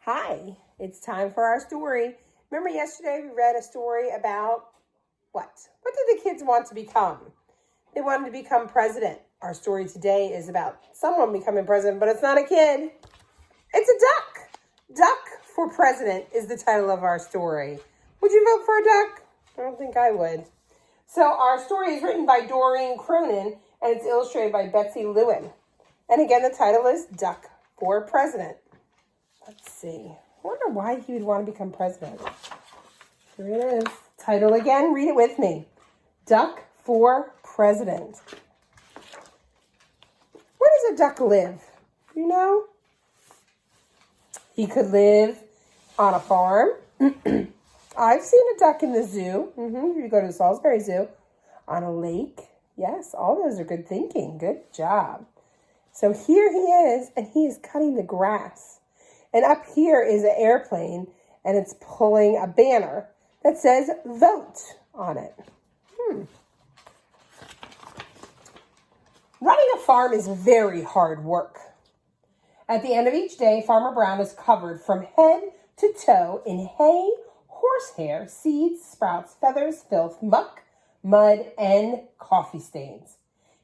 Hi, it's time for our story. Remember yesterday we read a story about what? What did the kids want to become? They wanted to become president. Our story today is about someone becoming president, but it's not a kid. It's a duck. Duck for president is the title of our story. Would you vote for a duck? I don't think I would. So our story is written by Doreen Cronin and it's illustrated by Betsy Lewin. And again, the title is Duck for President. Let's see. I wonder why he would want to become president. Here it is. Title again. Read it with me. Duck for President. Where does a duck live? You know? He could live on a farm. I've seen a duck in the zoo. If you go to the Salisbury Zoo. On a lake. Yes, all those are good thinking. Good job. So here he is, and he is cutting the grass. And up here is an airplane, and it's pulling a banner that says vote on it. Running a farm is very hard work. At the end of each day, Farmer Brown is covered from head to toe in hay, horsehair, seeds, sprouts, feathers, filth, muck, mud, and coffee stains.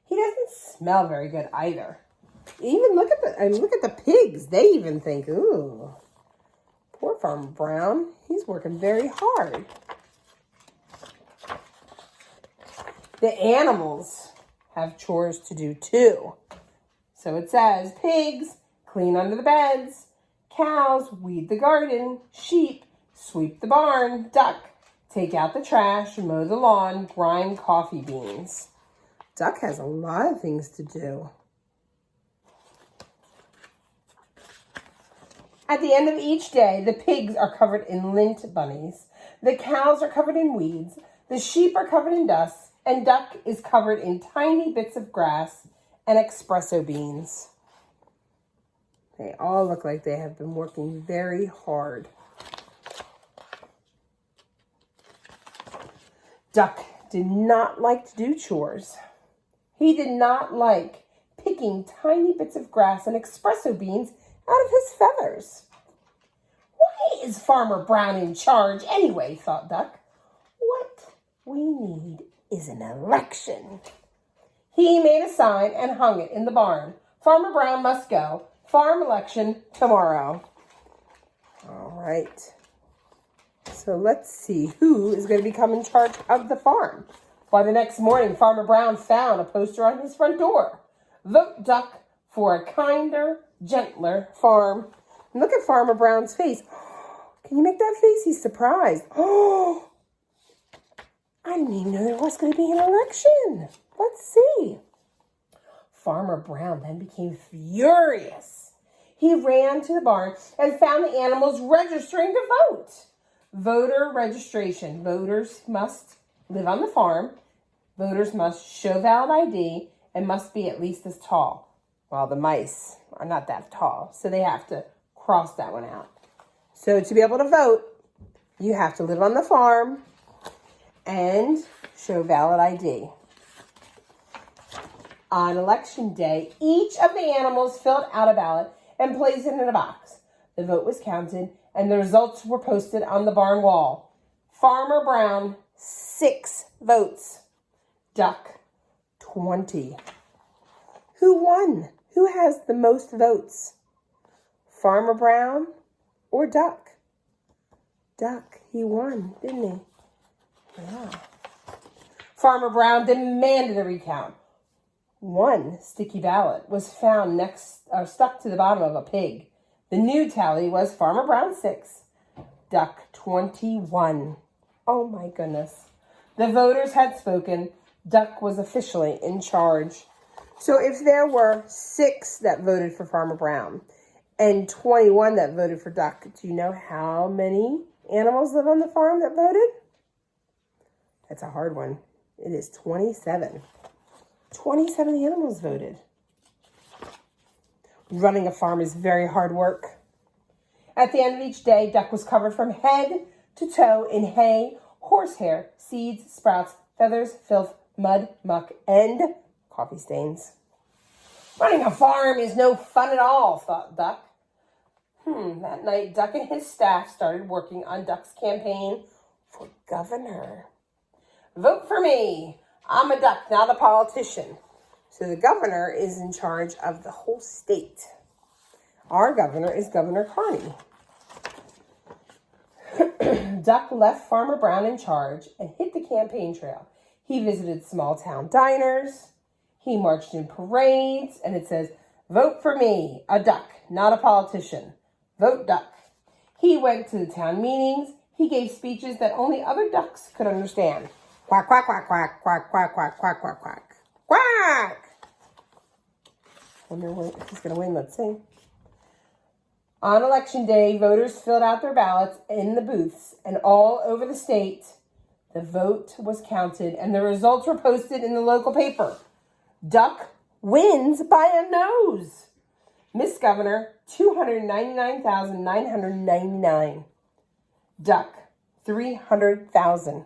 He doesn't smell very good either. Even look at the pigs. They even think, ooh, poor Farmer Brown. He's working very hard. The animals have chores to do too. So it says, pigs, clean under the beds. Cows, weed the garden. Sheep, sweep the barn. Duck, take out the trash, mow the lawn, grind coffee beans. Duck has a lot of things to do. At the end of each day, the pigs are covered in lint bunnies. The cows are covered in weeds. The sheep are covered in dust. And Duck is covered in tiny bits of grass and espresso beans. They all look like they have been working very hard. Duck did not like to do chores. He did not like picking tiny bits of grass and espresso beans out of his feathers. Why is Farmer Brown in charge anyway, thought Duck. What we need is an election. He made a sign and hung it in the barn. Farmer Brown must go. Farm election tomorrow. All right. So let's see who is going to become in charge of the farm. Why, the next morning, Farmer Brown found a poster on his front door. Vote Duck for a kinder, gentler farm. And look at Farmer Brown's face. Can you make that face? He's surprised. Oh, I didn't even know there was going to be an election. Let's see. Farmer Brown then became furious. He ran to the barn and found the animals registering to vote. Voter registration. Voters must live on the farm. Voters must show valid ID and must be at least as tall. Well, the mice are not that tall, so they have to cross that one out. So to be able to vote, you have to live on the farm and show valid ID. On election day, each of the animals filled out a ballot and placed it in a box. The vote was counted and the results were posted on the barn wall. Farmer Brown, 6 votes. Duck, 20. Who won? Who has the most votes? Farmer Brown or Duck? Duck, he won, didn't he? Yeah. Farmer Brown demanded a recount. One sticky ballot was found stuck to the bottom of a pig. The new tally was Farmer Brown 6, Duck 21. Oh my goodness. The voters had spoken. Duck was officially in charge. So if there were 6 that voted for Farmer Brown and 21 that voted for Duck, do you know how many animals live on the farm that voted? That's a hard one. It is 27. 27 animals voted. Running a farm is very hard work. At the end of each day, Duck was covered from head to toe in hay, horsehair, seeds, sprouts, feathers, filth, mud, muck, and coffee stains. Running a farm is no fun at all, thought Duck. That night, Duck and his staff started working on Duck's campaign for governor. Vote for me. I'm a duck, not a politician. So the governor is in charge of the whole state. Our governor is Governor Carney. Duck left Farmer Brown in charge and hit the campaign trail. He visited small town diners. He marched in parades, and it says, "Vote for me, a duck, not a politician. Vote duck." He went to the town meetings. He gave speeches that only other ducks could understand. Quack, quack, quack, quack, quack, quack, quack, quack, quack, quack. Quack! Wonder if he's going to win. Let's see. On election day, voters filled out their ballots in the booths, and all over the state, the vote was counted, and the results were posted in the local paper. Duck wins by a nose. Miss Governor, 299,999. Duck, 300,000.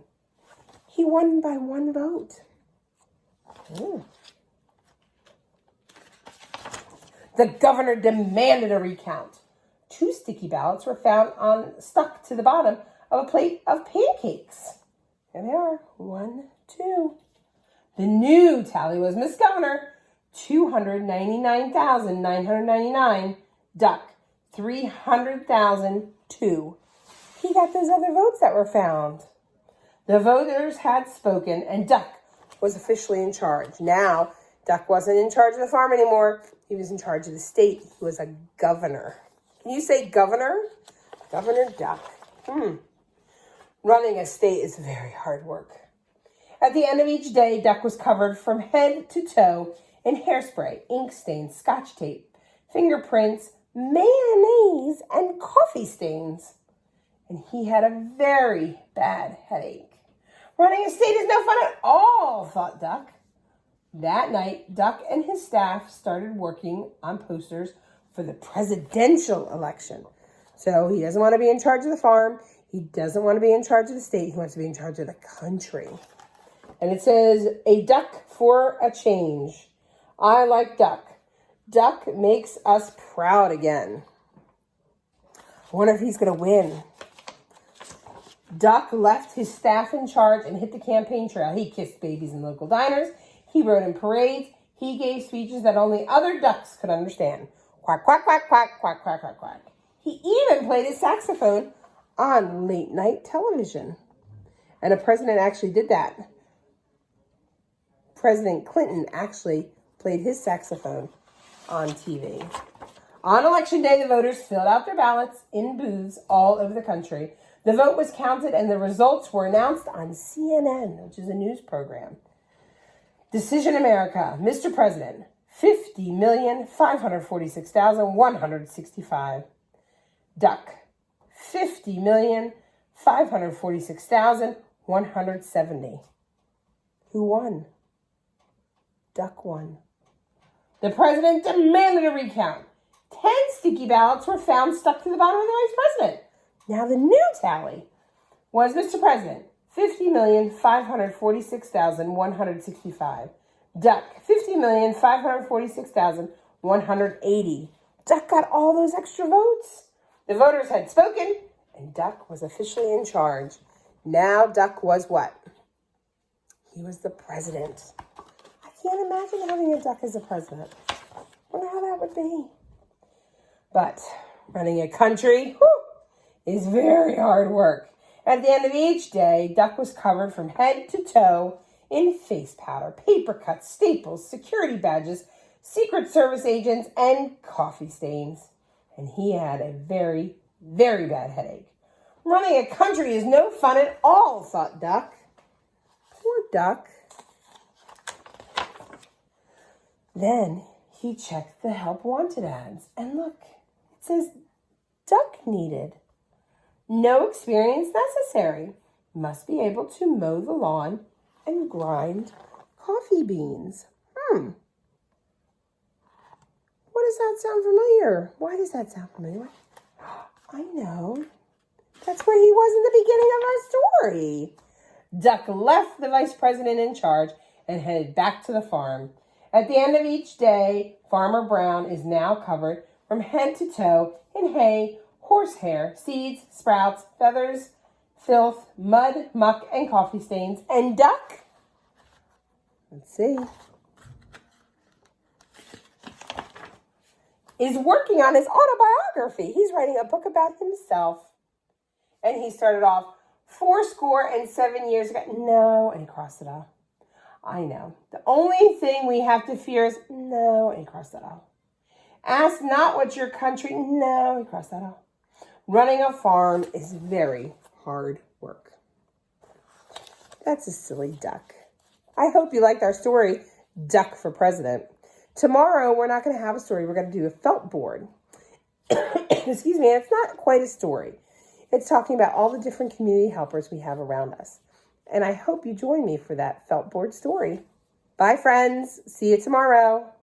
He won by one vote. The governor demanded a recount. 2 sticky ballots were found stuck to the bottom of a plate of pancakes. Here they are. 1, 2. The new tally was Miss Governor, 299,999. Duck, 300,002. He got those other votes that were found. The voters had spoken, and Duck was officially in charge. Now, Duck wasn't in charge of the farm anymore. He was in charge of the state. He was a governor. Can you say governor? Governor Duck. Running a state is very hard work. At the end of each day, Duck was covered from head to toe in hairspray, ink stains, scotch tape, fingerprints, mayonnaise, and coffee stains. And he had a very bad headache. Running a state is no fun at all, thought Duck. That night, Duck and his staff started working on posters for the presidential election. So he doesn't want to be in charge of the farm. He doesn't want to be in charge of the state. He wants to be in charge of the country. And it says, "A duck for a change. I like Duck. Duck makes us proud again." I wonder if he's going to win. Duck left his staff in charge and hit the campaign trail. He kissed babies in local diners. He rode in parades. He gave speeches that only other ducks could understand. Quack, quack, quack, quack, quack, quack, quack, quack. He even played his saxophone on late night television. And a president actually did that. President Clinton actually played his saxophone on TV. On election day, the voters filled out their ballots in booths all over the country. The vote was counted and the results were announced on CNN, which is a news program. Decision America, Mr. President, 50,546,165. Duck, 50,546,170. Who won? Duck won. The president demanded a recount. 10 sticky ballots were found stuck to the bottom of the vice president. Now the new tally was Mr. President, 50,546,165. Duck, 50,546,180. Duck got all those extra votes. The voters had spoken, and Duck was officially in charge. Now Duck was what? He was the president. I can't imagine having a duck as a president. I wonder how that would be. But running a country is very hard work. At the end of each day, Duck was covered from head to toe in face powder, paper cuts, staples, security badges, Secret Service agents, and coffee stains. And he had a very, very bad headache. Running a country is no fun at all, thought Duck. Poor Duck. Then he checked the help wanted ads. And look, it says duck needed. No experience necessary. Must be able to mow the lawn and grind coffee beans. What does that sound familiar? Why does that sound familiar? I know. That's where he was in the beginning of our story. Duck left the vice president in charge and headed back to the farm. At the end of each day, Farmer Brown is now covered from head to toe in hay, horsehair, seeds, sprouts, feathers, filth, mud, muck, and coffee stains. And Duck, let's see, is working on his autobiography. He's writing a book about himself. And he started off 7 years ago. No, and he crossed it off. I know. The only thing we have to fear is no, and he crossed that off. Ask not what your country, no, he crossed that off. Running a farm is very hard work. That's a silly duck. I hope you liked our story, Duck for President. Tomorrow, we're not going to have a story. We're going to do a felt board. Excuse me, it's not quite a story. It's talking about all the different community helpers we have around us. And I hope you join me for that felt board story. Bye, friends. See you tomorrow.